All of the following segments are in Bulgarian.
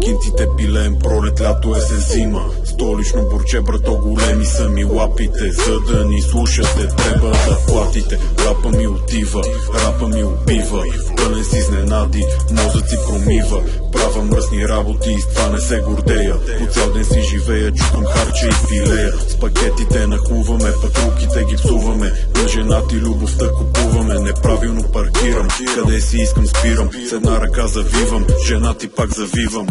кинците пилеем, пролет, лято, есен, зима. Столично борче, брато, големи са ми лапите. За да ни слушате, трябва да платите. Рапа ми отива, рапа ми убива. Пълен с изненади, мозъци промива. Правя мръсни работи и с това не се гордея. По цял ден си живея, чукам харча и филея. С пакетите нахуваме, патрулките ги псуваме. На женати любовта купуваме, неправилно паркирам. Къде си искам спирам, с една ръка завивам, женати пак завивам.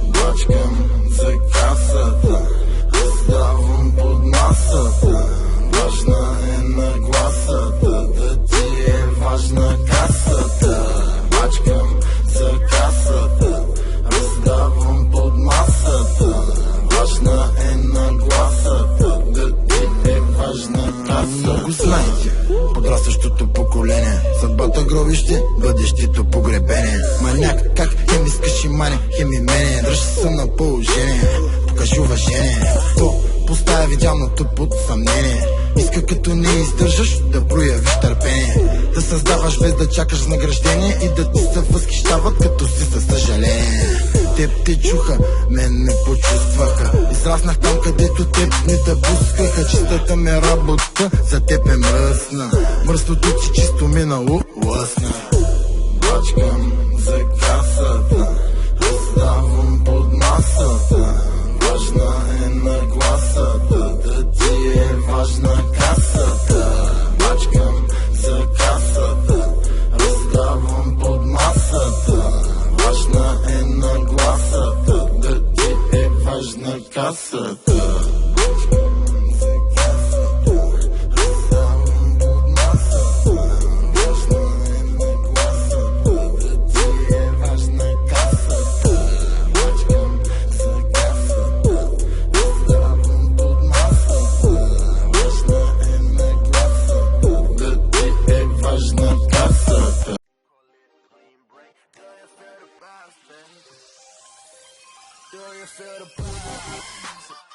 Бачкам за касата, оставам под масата. Важна е нагласата, да ти е важна касата. Бачкам за касата, раздавам под масата. Важна е нагласата, да ти е важна касата. Много знаете, подрастващото поколение, съдбата гробище, бъдещето погребение. Маняк, как хем искаш и мане, хем и мене. Дръж се на положение, покажи уважение. То поставя идеалното под съмнение. Иска като не издържаш да проявиш търпение, да създаваш без да чакаш награждение и да ти се възхищават като си със съжаление. Теб те чуха, мен ме почувстваха. Израснах там, където теб не те пускаха. Чистата ми работа за теб е мръсна. Мръсното ти чисто минало лъсна. Бачкам за касата, оставам под масата. Важна е нагласата, да ти е важна касата. Бачкам за касата, раздавам под масата. Важна е нагласата, да ти е важна касата. Do you feel the